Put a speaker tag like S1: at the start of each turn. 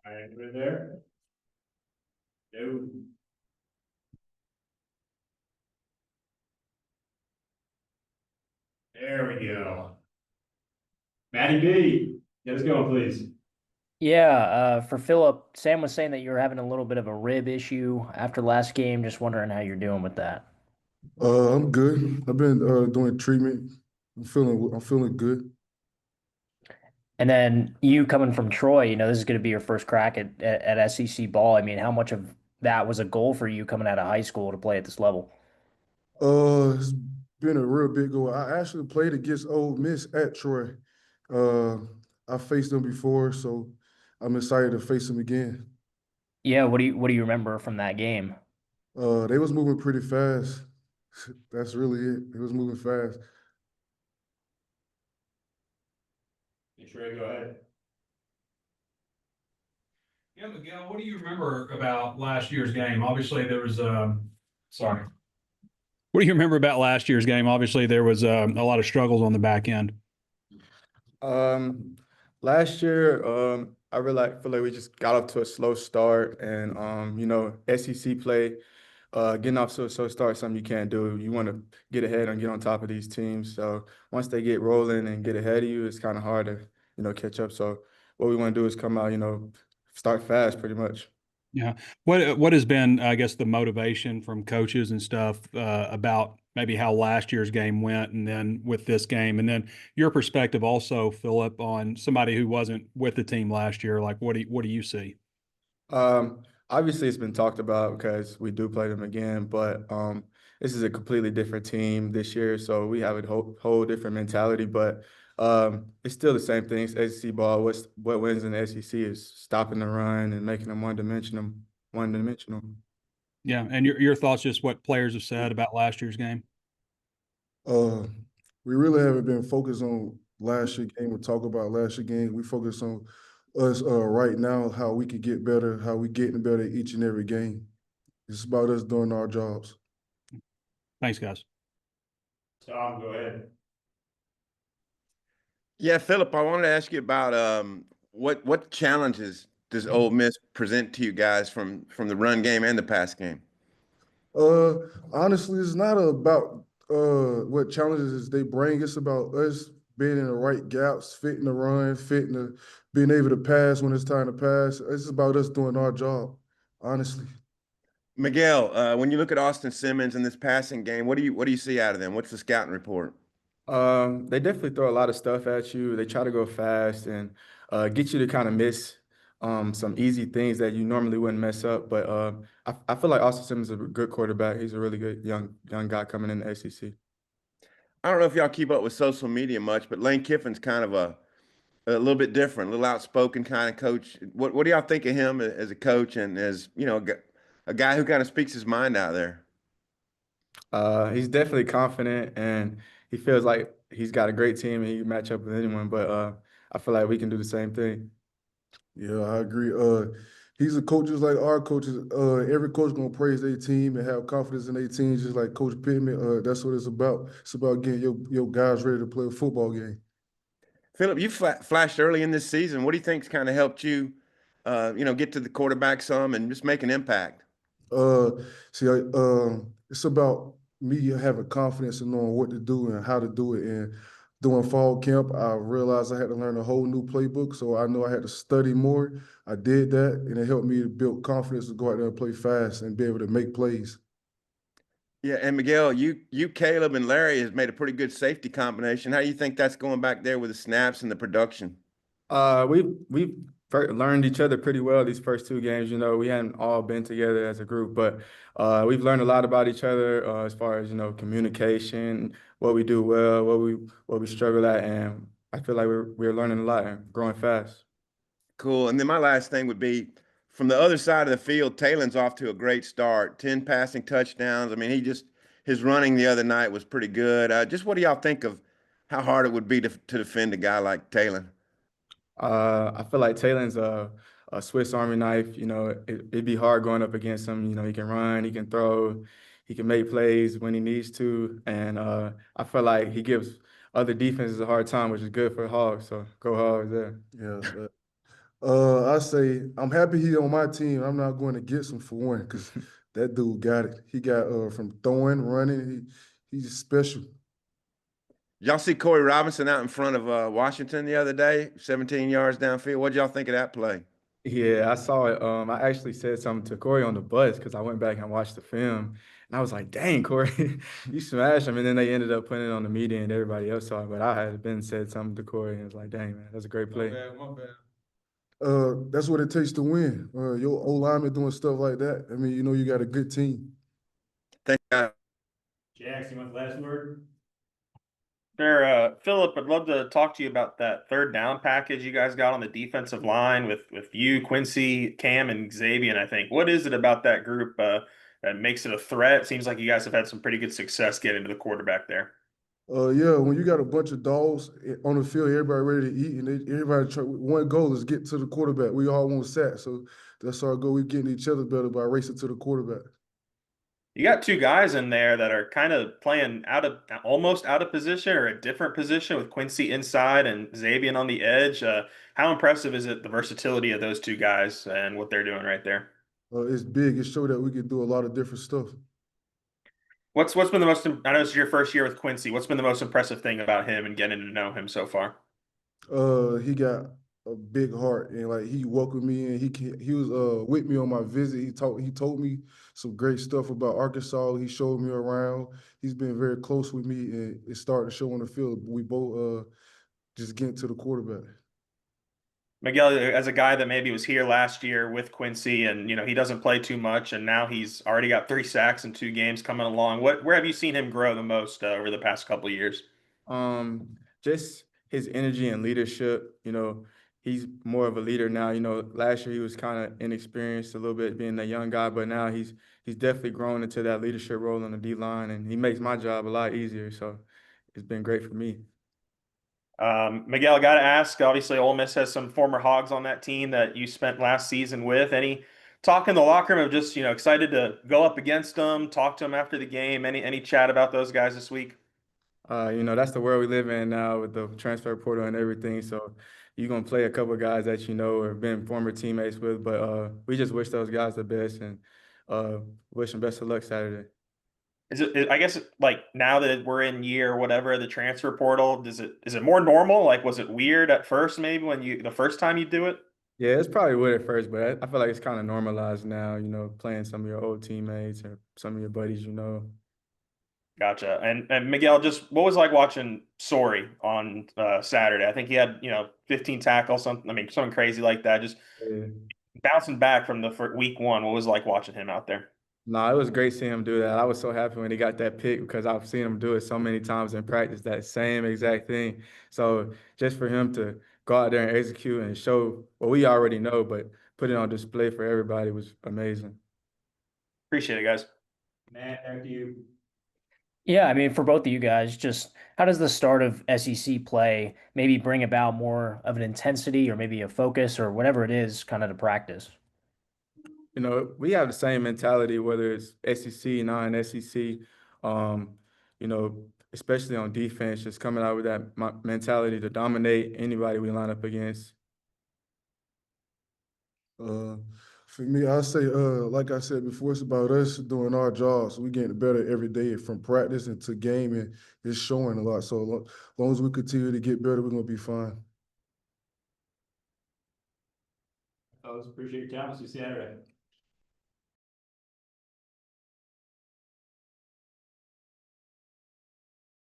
S1: All right, right there. No. There we go. Matty B, get us going, please.
S2: Yeah, for Phillip, Sam was saying that you were having a little bit of a rib issue after last game. Just wondering how you're doing with that.
S3: I'm good. I've been doing treatment. I'm feeling good.
S2: And then you coming from Troy, this is going to be your first crack at SEC ball. I mean, how much of that was a goal for you coming out of high school to play at this level?
S3: It's been a real big goal. I actually played against Ole Miss at Troy. Uh, I faced them before, so I'm excited to face them again.
S2: Yeah, what do you remember from that game?
S3: They was moving pretty fast. That's really it. They was moving fast.
S1: Make sure I go ahead.
S4: Yeah, Miguel, what do you remember about last year's game? Obviously, there was sorry. What do you remember about last year's game? Obviously, there was a lot of struggles on the back end.
S5: Um, Last year, I really feel like we just got off to a slow start, and SEC play, getting off to a slow start is something you can't do. You want to get ahead and get on top of these teams. So once they get rolling and get ahead of you, it's kind of hard to catch up. So what we want to do is come out, start fast, pretty much.
S4: Yeah. What has been, I guess, the motivation from coaches and stuff about maybe how last year's game went, and then with this game, and then your perspective also, Phillip, on somebody who wasn't with the team last year. Like, what do you see?
S5: Obviously, it's been talked about because we do play them again, but this is a completely different team this year, so we have a whole different mentality. But it's still the same thing. It's SEC ball. What wins in the SEC is stopping the run and making them one-dimensional. One-dimensional.
S4: Yeah, and your thoughts, just what players have said about last year's game.
S3: Uh, we really haven't been focused on last year game or talk about last year game. We focus on us right now, how we could get better, how we getting better each and every game. It's about us doing our jobs.
S4: Thanks, guys.
S1: Tom, go ahead.
S6: Yeah, Philip, I wanted to ask you about what challenges does Ole Miss present to you guys from the run game and the pass game?
S3: Uh, Honestly, it's not about what challenges they bring. It's about us being in the right gaps, fitting the run, being able to pass when it's time to pass. It's about us doing our job, honestly.
S6: Miguel, when you look at Austin Simmons in this passing game, what do you see out of them? What's the scouting report?
S5: They definitely throw a lot of stuff at you. They try to go fast and get you to kind of miss some easy things that you normally wouldn't mess up. But I feel like Austin Simmons is a good quarterback. He's a really good young guy coming in the ACC.
S6: I don't know if y'all keep up with social media much, but Lane Kiffin's kind of a little bit different, a little outspoken kind of coach. What do y'all think of him as a coach and as, a guy who kind of speaks his mind out there?
S5: He's definitely confident and he feels like he's got a great team and he can match up with anyone. But I feel like we can do the same thing.
S3: Yeah, I agree. He's a coach just like our coaches. Every coach gonna praise their team and have confidence in their team, just like Coach Pittman. That's what it's about. It's about getting your guys ready to play a football game.
S6: Philip, you flashed early in this season. What do you think's kind of helped you, get to the quarterback some and just make an impact?
S3: Uh, it's about me having confidence and knowing what to do and how to do it. And doing fall camp, I realized I had to learn a whole new playbook, so I know I had to study more. I did that, and it helped me to build confidence to go out there and play fast and be able to make plays.
S6: Yeah, and Miguel, Caleb, and Larry has made a pretty good safety combination. How do you think that's going back there with the snaps and the production?
S5: We've learned each other pretty well these first two games. We hadn't all been together as a group, but we've learned a lot about each other as far as communication, what we do well, what we struggle at, and I feel like we're learning a lot and growing fast.
S6: Cool. And then my last thing would be from the other side of the field, Talen's off to a great start. 10 passing touchdowns. I mean, his running the other night was pretty good. Just what do y'all think of how hard it would be to defend a guy like Talon?
S5: I feel like Talen's a Swiss Army knife. It'd be hard going up against him. He can run, he can throw, he can make plays when he needs to, and I feel like he gives other defenses a hard time, which is good for the Hogs. So go Hogs there.
S3: Yeah, I say I'm happy he on my team. I'm not going against him for one, because that dude got it. He got from throwing, running. He's special.
S6: Y'all see Corey Robinson out in front of Washington the other day, 17 yards downfield. What did y'all think of that play?
S5: Yeah, I saw it. I actually said something to Corey on the bus because I went back and watched the film, and I was like, "Dang, Corey, you smashed him!" And then they ended up putting it on the media, and everybody else saw it. But I had been said something to Corey, and it was like, "Dang, man, that's a great play."
S3: My bad. That's what it takes to win. Your O lineman doing stuff like that. I mean, you got a good team.
S6: Thank God.
S1: Jax, you want the last word?
S7: Sure, Phillip, I'd love to talk to you about that third down package you guys got on the defensive line with you, Quincy, Cam, and Xavier. I think. What is it about that group that makes it a threat? Seems like you guys have had some pretty good success getting to the quarterback there.
S3: Yeah, when you got a bunch of dogs on the field, everybody ready to eat, and everybody one goal is get to the quarterback. We all want sacks, so that's our goal. We getting each other better by racing to the quarterback.
S7: You got two guys in there that are kind of playing almost out of position or a different position with Quincy inside and Xavier on the edge. How impressive is it, the versatility of those two guys and what they're doing right there?
S3: It's big. It showed that we can do a lot of different stuff.
S7: What's been the most? I know this is your first year with Quincy. What's been the most impressive thing about him and getting to know him so far?
S3: He got a big heart, and like he welcomed me, and he was with me on my visit. He told me some great stuff about Arkansas. He showed me around. He's been very close with me, and it started to show on the field. We both just getting to the quarterback.
S7: Miguel, as a guy that maybe was here last year with Quincy, and he doesn't play too much, and now he's already got 3 sacks in 2 games coming along. Where have you seen him grow the most over the past couple of years?
S5: Just his energy and leadership. He's more of a leader now. Last year he was kind of inexperienced a little bit, being a young guy, but now he's definitely grown into that leadership role on the D line, and he makes my job a lot easier. So it's been great for me.
S7: Miguel, I got to ask. Obviously, Ole Miss has some former Hogs on that team that you spent last season with. Any talk in the locker room of just excited to go up against them, talk to them after the game? Any chat about those guys this week?
S5: That's the world we live in now with the transfer portal and everything. So you're gonna play a couple of guys that you know or been former teammates with, but we just wish those guys the best and wish them best of luck Saturday.
S7: I guess like now that we're in year whatever the transfer portal, is it more normal? Like, was it weird at first maybe when the first time you do it?
S5: Yeah, it's probably weird at first, but I feel like it's kind of normalized now. Playing some of your old teammates or some of your buddies.
S7: Gotcha. And Miguel, just what was it like watching Sorey on Saturday? I think he had 15 tackles, something. I mean, something crazy like that. Just
S5: Yeah.
S7: bouncing back from the week one. What was it like watching him out there?
S5: No, it was great seeing him do that. I was so happy when he got that pick because I've seen him do it so many times in practice, that same exact thing. So just for him to go out there and execute and show what we already know, but put it on display for everybody was amazing.
S7: Appreciate it, guys.
S1: Matt, back to you.
S2: Yeah, I mean, for both of you guys, just how does the start of SEC play maybe bring about more of an intensity or maybe a focus or whatever it is kind of to practice?
S5: We have the same mentality, whether it's SEC, non-SEC, especially on defense, just coming out with that mentality to dominate anybody we line up against.
S3: For me, I say, like I said before, it's about us doing our jobs. We getting better every day from practice into game, and it's showing a lot. So as long as we continue to get better, we're gonna be fine.
S1: Fellas, appreciate your time. See you Saturday.